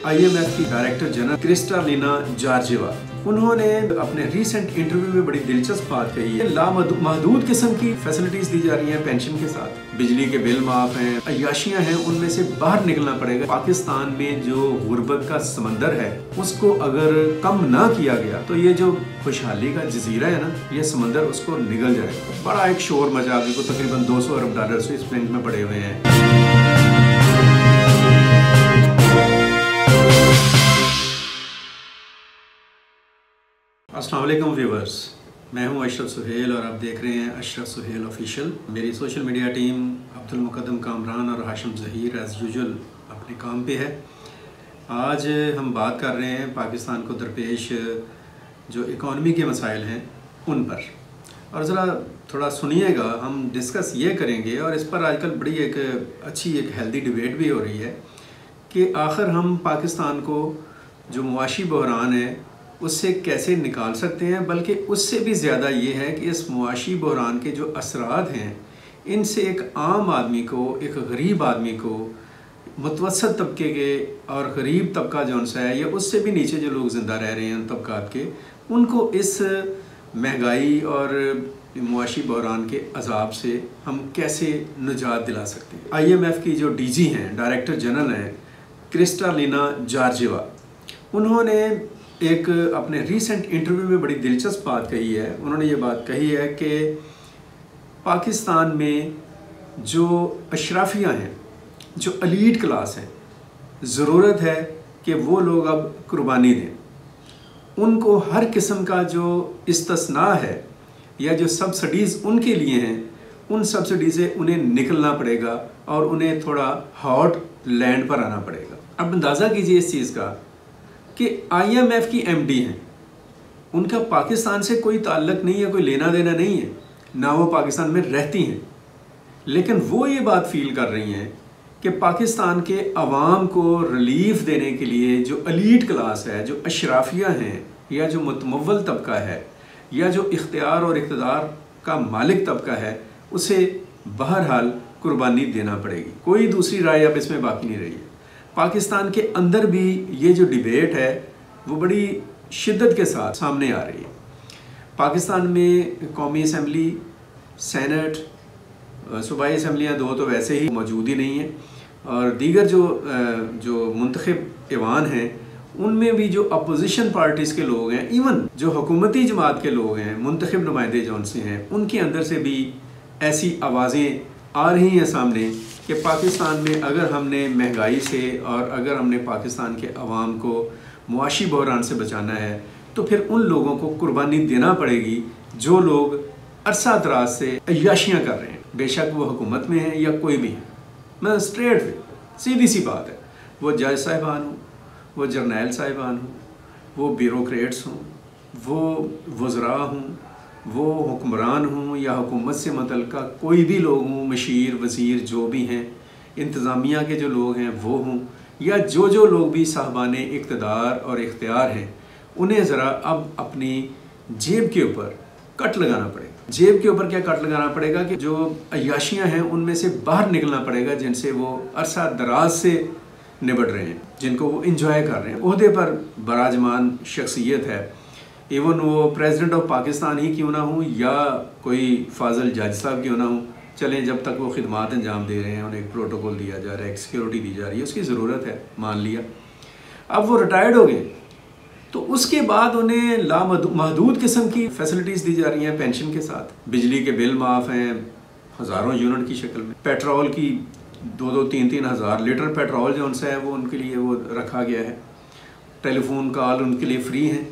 IMF की director general Kristalina Georgieva, उन्होंने अपने रीसेंट इंटरव्यू में बड़ी दिलचस्प बात कही है। लामहदूद किस्म की फैसिलिटीज दी जा रही हैं पेंशन के साथ, बिजली के बिल माफ हैं, अय्याशियां हैं, उनमें से बाहर निकलना पड़ेगा। पाकिस्तान में जो गुर्बत का समंदर है उसको अगर कम ना किया गया तो ये जो खुशहाली का जजीरा है ना, ये समंदर उसको निगल जाएगा। बड़ा एक शोर मचा के को तकरीबन 200 अरब डॉलर स्विस बैंक में पड़े हुए हैं। अस्सलाम वालेकुम व्यूवर्स, मैं हूं अशरफ सुहेल और आप देख रहे हैं अशरफ सुहेल ऑफिशियल। मेरी social media team Abdul Muqaddam Kamran और हाशिम ज़हीर एज़ यूजुअल अपने काम पे है। आज हम बात कर रहे हैं पाकिस्तान को दरपेश जो इकॉनमी के मसाइल हैं उन पर, और ज़रा थोड़ा सुनिएगा। हम डिस्कस ये करेंगे और इस पर आजकल बड़ी एक अच्छी एक हेल्दी डिबेट भी हो रही है कि आखिर हम पाकिस्तान को जो मुआशी बहरान है उससे कैसे निकाल सकते हैं, बल्कि उससे भी ज़्यादा ये है कि इस मुआशी बहरान के जो असरात हैं इनसे एक आम आदमी को, एक गरीब आदमी को, मुतवसत तबके के और गरीब तबका जो उनसा है या उससे भी नीचे जो लोग ज़िंदा रह रहे हैं उन तबकात के, उनको इस महंगाई और मुआशी बहरान के अजाब से हम कैसे निजात दिला सकते हैं। IMF की जो DG हैं, डायरेक्टर जनरल हैं क्रिस्टालिना जॉर्जिएवा, उन्होंने एक अपने रीसेंट इंटरव्यू में बड़ी दिलचस्प बात कही है। उन्होंने ये बात कही है कि पाकिस्तान में जो अशराफियाँ हैं, जो एलीट क्लास है, ज़रूरत है कि वो लोग अब कुर्बानी दें। उनको हर किस्म का जो इस्तिस्ना है या जो सब्सिडीज़ उनके लिए हैं, उन सब्सिडी से उन्हें निकलना पड़ेगा और उन्हें थोड़ा हॉट लैंड पर आना पड़ेगा। अब अंदाज़ा कीजिए इस चीज़ का कि IMF की MD हैं, उनका पाकिस्तान से कोई ताल्लुक़ नहीं है, कोई लेना देना नहीं है, ना वो पाकिस्तान में रहती हैं, लेकिन वो ये बात फील कर रही हैं कि पाकिस्तान के अवाम को रिलीफ देने के लिए जो एलीट क्लास है, जो अशराफिया हैं या जो मुतमव्वल तबका है या जो इख्तियार और इक़्तिदार का मालिक तबका है, उसे बहरहाल कुर्बानी देना पड़ेगी। कोई दूसरी राय अब इसमें बाकी नहीं रही है। पाकिस्तान के अंदर भी ये जो डिबेट है वो बड़ी शिद्दत के साथ सामने आ रही है। पाकिस्तान में कौमी असम्बली, सेनेट, सूबाई असम्बलियाँ दो तो वैसे ही मौजूद ही नहीं हैं, और दीगर जो मुंतखब ऐवान हैं उनमें भी जो अपोजिशन पार्टीज़ के लोग हैं, इवन जो हुकूमती जमात के लोग हैं, मुंतखब नुमाइंदे जो उनसे हैं, उनके अंदर से भी ऐसी आवाज़ें आ रही हैं सामने कि पाकिस्तान में अगर हमने महंगाई से और अगर हमने पाकिस्तान के अवाम को मुआशी बहरान से बचाना है तो फिर उन लोगों को कुर्बानी देना पड़ेगी जो लोग अरसा दराज से अय्याशियाँ कर रहे हैं, बेशक वो हुकूमत में हैं या कोई भी है। मैं स्ट्रेट वे सीधी सी बात है, वो जज साहिबान हों, वो जर्नैल साहिबान हों, वो ब्यूरोक्रेट्स हों, वो वज़रा हों, वो हुक्मरान हों या हुकूमत से मुतल्लिक़ कोई भी लोग हों, मशीर वज़ीर जो भी हैं, इंतज़ामिया के जो लोग हैं वो हों, या जो लोग भी साहबाने इक़्तिदार और इख्तियार हैं, उन्हें ज़रा अब अपनी जेब के ऊपर कट लगाना पड़ेगा। जेब के ऊपर क्या कट लगाना पड़ेगा कि जो अय्याशियाँ हैं उनमें से बाहर निकलना पड़ेगा, जिनसे वो अरसा दराज से निबट रहे हैं, जिनको वो इंजॉय कर रहे हैं। ओहदे पर बराजमान शख्सियत है, इवन वो प्रेसिडेंट ऑफ पाकिस्तान ही क्यों ना हो या कोई फाजल जज साहब क्यों ना हो, चलें जब तक वो खिदमात अंजाम दे रहे हैं, उन्हें एक प्रोटोकॉल दिया जा रहा है, एक सिक्योरिटी दी जा रही है, उसकी ज़रूरत है, मान लिया। अब वो रिटायर्ड हो गए तो उसके बाद उन्हें लामहदूद किस्म की फैसिलिटीज़ दी जा रही हैं पेंशन के साथ। बिजली के बिल माफ़ हैं हज़ारों यूनिट की शक्ल में, पेट्रोल की 2-3 हज़ार लीटर पेट्रोल जो उनसे है वो उनके लिए वो रखा गया है, टेलीफोन कॉल उनके लिए फ्री हैं,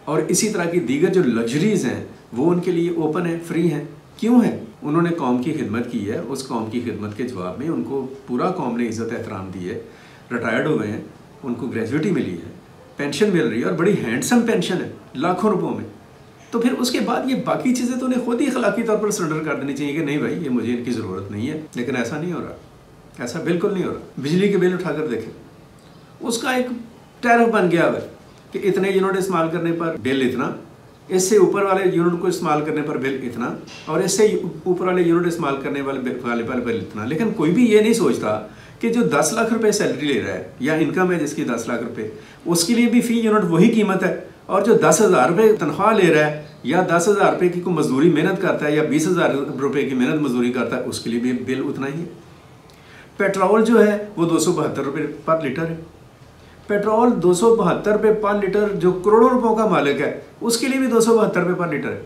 और इसी तरह की दीगर जो लग्जरीज़ हैं वो उनके लिए ओपन है, फ्री हैं। क्यों है? उन्होंने कौम की खिदमत की है, उस कौम की खिदमत के जवाब में उनको पूरा कौम ने इज़्ज़त एहतराम दी है, रिटायर्ड हो गए हैं, उनको ग्रेजुएटी मिली है, पेंशन मिल रही है और बड़ी हैंडसम पेंशन है, लाखों रुपयों में। तो फिर उसके बाद ये बाकी चीज़ें तो उन्हें खुद ही अखलाकी तौर पर सरेंडर कर देनी चाहिए कि नहीं भाई ये मुझे इनकी ज़रूरत नहीं है, लेकिन ऐसा नहीं हो रहा, ऐसा बिल्कुल नहीं हो रहा। बिजली के बिल उठाकर देखें, उसका एक टैरिफ बन गया है कि इतने यूनिट इस्तेमाल करने पर बिल इतना, इससे ऊपर वाले यूनिट को इस्तेमाल करने पर बिल इतना, और इससे ऊपर वाले यूनिट इस्तेमाल करने वाले बिल इतना। लेकिन कोई भी ये नहीं सोचता कि जो 10 लाख रुपए सैलरी ले रहा है या इनकम है जिसकी 10 लाख रुपए, उसके लिए भी फ़ी यूनिट वही कीमत है, और जो 10,000 रुपये तनख्वाह ले रहा है या 10,000 रुपये की कोई मजदूरी मेहनत करता है या 20,000 रुपये की मेहनत मजदूरी करता है, उसके लिए भी बिल उतना ही है। पेट्रोल जो है वो 272 रुपये पर लीटर है। पेट्रोल 272 रुपये पर लीटर जो करोड़ों रुपयों का मालिक है उसके लिए भी 272 रुपये पर लीटर है।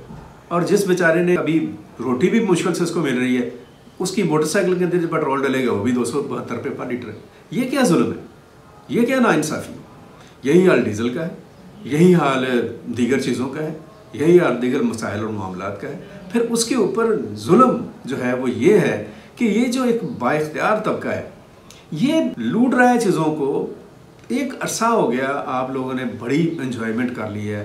और जिस बेचारे ने अभी रोटी भी मुश्किल से उसको मिल रही है, उसकी मोटरसाइकिल के अंदर जो पेट्रोल डलेगा वो भी 272 रुपये पर लीटर है। ये क्या जुल्म है, ये क्या नाइंसाफ़ी है। यही हाल डीजल का है, यही हाल दीगर चीज़ों का है, यही हाल दीगर मसाइल और मामलात का है। फिर उसके ऊपर जुल्म जो है वो ये है कि ये जो एक बाइख्तियार तबका है ये लूट रहा है चीज़ों को। एक अरसा हो गया आप लोगों ने बड़ी एंजॉयमेंट कर ली है,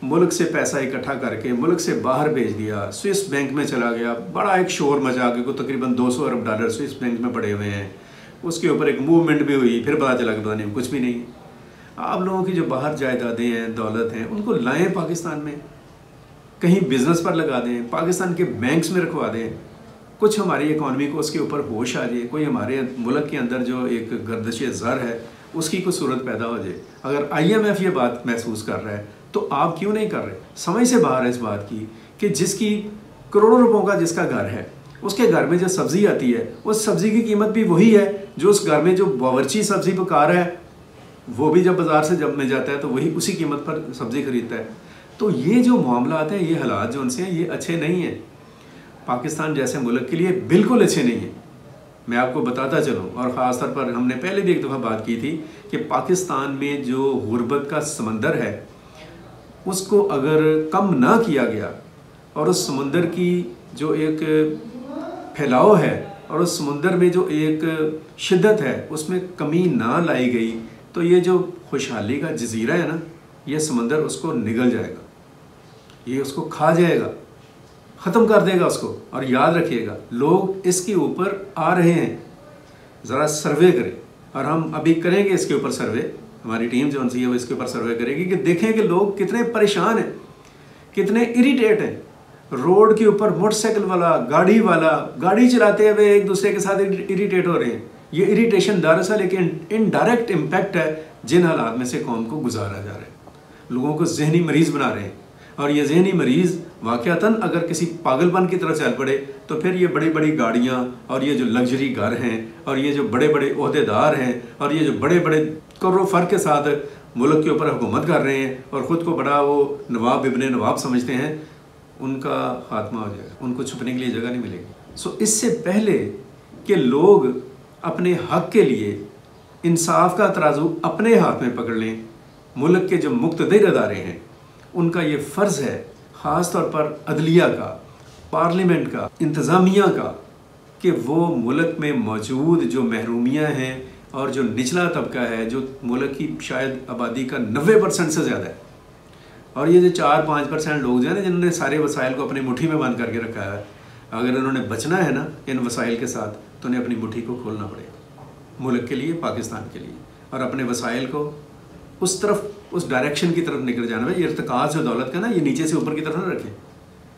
मुल्क से पैसा इकट्ठा करके मुल्क से बाहर भेज दिया, स्विस बैंक में चला गया, बड़ा एक शोर मचा के को तकरीबन 200 अरब डॉलर स्विस बैंक में पड़े हुए हैं। उसके ऊपर एक मूवमेंट भी हुई, फिर पता चला कि पता नहीं कुछ भी नहीं। आप लोगों की जो बाहर जायदादें हैं, दौलत हैं, उनको लाएं पाकिस्तान में, कहीं बिजनेस पर लगा दें, पाकिस्तान के बैंक्स में रखवा दें, कुछ हमारी इकॉनमी को उसके ऊपर होश आ जाए, कोई हमारे मुल्क के अंदर जो एक गर्दिश ज़र है उसकी कोई सूरत पैदा हो जाए। अगर IMF ये बात महसूस कर रहा है तो आप क्यों नहीं कर रहे? समझ से बाहर है इस बात की कि जिसकी करोड़ों रुपयों का जिसका घर है, उसके घर में जो सब्ज़ी आती है उस सब्ज़ी की कीमत भी वही है जो उस घर में जो बावर्ची सब्ज़ी पका रहा है वो भी जब बाज़ार से जब में जाता है तो वही उसी कीमत पर सब्ज़ी खरीदता है। तो ये जो मामला आते हैं, ये हालात जो उनसे हैं, ये अच्छे नहीं हैं। पाकिस्तान जैसे मुल्क के लिए बिल्कुल अच्छे नहीं हैं। मैं आपको बताता चलूँ, और ख़ास तौर पर हमने पहले भी एक दफ़ा बात की थी कि पाकिस्तान में जो गुर्बत का समंदर है उसको अगर कम ना किया गया और उस समुंदर की जो एक फैलाव है और उस समुंदर में जो एक शिद्दत है उसमें कमी ना लाई गई तो ये जो खुशहाली का जजीरा है ना, ये समंदर उसको निगल जाएगा, ये उसको खा जाएगा, ख़त्म कर देगा उसको। और याद रखिएगा, लोग इसके ऊपर आ रहे हैं, ज़रा सर्वे करें, और हम अभी करेंगे इसके ऊपर सर्वे। हमारी टीम जो है वो इसके ऊपर सर्वे करेगी कि देखें कि लोग कितने परेशान हैं, कितने इरिटेट हैं। रोड के ऊपर मोटरसाइकिल वाला गाड़ी चलाते हुए एक दूसरे के साथ इरिटेट हो रहे हैं। ये इरिटेशन दरअसल एक इनडायरेक्ट इम्पैक्ट है जिन हालात में से कौम को गुजारा जा रहा है। लोगों को जहनी मरीज़ बना रहे हैं, और ये जहनी मरीज़ वाक़यातन अगर किसी पागलपन की तरफ चल पड़े तो फिर ये बड़ी बड़ी गाड़ियाँ और ये जो लग्जरी घर हैं और ये जो बड़े बड़े ओहदेदार हैं और ये जो बड़े बड़े करोड़ों फ़र्क के साथ मुल्क के ऊपर हुकूमत कर रहे हैं और ख़ुद को बड़ा वो नवाब इब्ने नवाब समझते हैं, उनका खात्मा हो जाएगा, उनको छुपने के लिए जगह नहीं मिलेगी। सो इससे पहले कि लोग अपने हक़ के लिए इंसाफ का तराजू अपने हाथ में पकड़ लें, मुल्क के जो मुक़्तदिर अदारे हैं उनका ये फ़र्ज़ है, ख़ास तौर पर अदलिया का, पार्लियामेंट का, इंतज़ामिया का, कि वो मुल्क में मौजूद जो महरूमियाँ हैं और जो निचला तबका है, जो मुल्क की शायद आबादी का 90% से ज़्यादा है, और ये जो 4-5% लोग जो हैं जिन्होंने सारे वसाइल को अपनी मुट्ठी में बंद करके रखा है, अगर उन्होंने बचना है ना इन वसाइल के साथ तो उन्हें अपनी मुट्ठी को खोलना पड़ेगा मुल्क के लिए, पाकिस्तान के लिए, और अपने वसाइल को उस तरफ, उस डायरेक्शन की तरफ निकल जाना है। ये इर्तिकाज़ जो दौलत का ना, ये नीचे से ऊपर की तरफ ना रखें,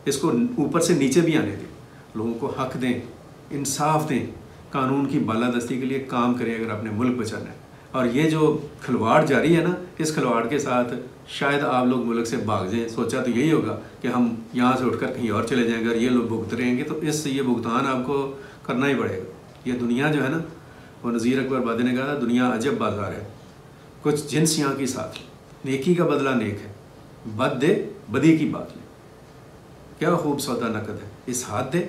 इसको ऊपर से नीचे भी आने दें, लोगों को हक़ दें, इंसाफ दें, कानून की बालादस्ती के लिए काम करें अगर आपने मुल्क बचाना है। और ये जो खिलवाड़ जारी है ना, इस खिलवाड़ के साथ शायद आप लोग मुल्क से भाग जाएँ। सोचा तो यही होगा कि हम यहाँ से उठकर कहीं और चले जाएंगे और ये लोग भुगत रहेंगे, तो ये भुगतान आपको करना ही पड़ेगा। ये दुनिया जो है ना, वो नज़ीर अकबर बादी ने कहा था, दुनिया अजब बाजार है, कुछ जिन्स यहाँ की साथ ले, नेकी का बदला नेक है, बद दे बदी की बात ले, क्या खूब सौदा नकद है, इस हाथ दे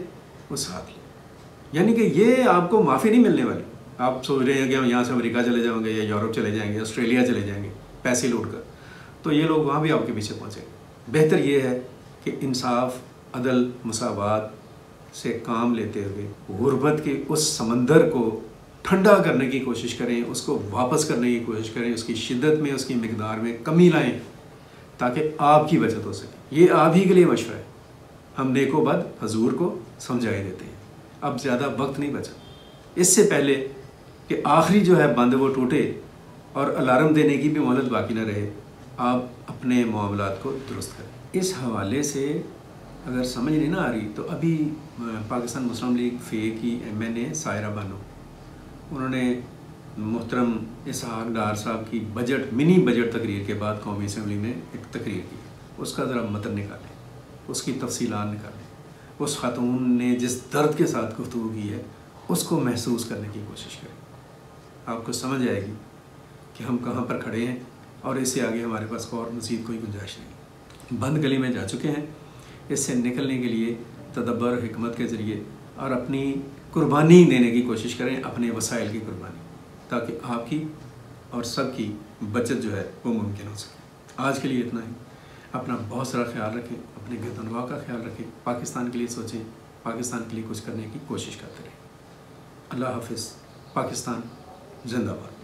उस हाथ ले। यानी कि ये आपको माफ़ी नहीं मिलने वाली। आप सोच रहे हैं कि हम यहाँ से अमेरिका चले जाएंगे या यूरोप चले जाएंगे, ऑस्ट्रेलिया चले जाएंगे पैसे लूट कर, तो ये लोग वहाँ भी आपके पीछे पहुँचेंगे। बेहतर ये है कि इंसाफ, अदल, मुसावात से काम लेते हुए गुर्बत के उस समंदर को ठंडा करने की कोशिश करें, उसको वापस करने की कोशिश करें, उसकी शिद्दत में, उसकी मिकदार में कमी लाएं ताकि आपकी बचत हो सके। ये आप ही के लिए मशवरा है, हम नेको बद हजूर को समझाई देते हैं। अब ज़्यादा वक्त नहीं बचा, इससे पहले कि आखिरी जो है बंद वो टूटे और अलार्म देने की भी मोहलत बाकी ना रहे, आप अपने मामलात को दुरुस्त करें। इस हवाले से अगर समझ नहीं ना आ रही तो अभी पाकिस्तान मुस्लिम लीग फ़े की MNA सायरा बानो, उन्होंने मोहतरम इसहाक डार साहब की मिनी बजट तकरीर के बाद कौमी असम्बली में एक तकरीर की, उसका ज़रा मतन निकालें, उसकी तफसीलात निकालें, उस खातून ने जिस दर्द के साथ गुफ्तगू की है उसको महसूस करने की कोशिश करें। आपको समझ आएगी कि हम कहाँ पर खड़े हैं और इससे आगे हमारे पास और मज़ीद कोई गुंजाइश नहीं। बंद गली में जा चुके हैं, इससे निकलने के लिए तदब्बर और हिकमत के ज़रिए और अपनी कुर्बानी देने की कोशिश करें, अपने वसाइल की कुर्बानी, ताकि आपकी और सबकी बचत जो है वो मुमकिन हो सके। आज के लिए इतना ही। अपना बहुत सारा ख्याल रखें, अपने गिरदनवा का ख्याल रखें, पाकिस्तान के लिए सोचें, पाकिस्तान के लिए कुछ करने की कोशिश करते रहें। अल्लाह हाफ़िज़। पाकिस्तान जिंदाबाद।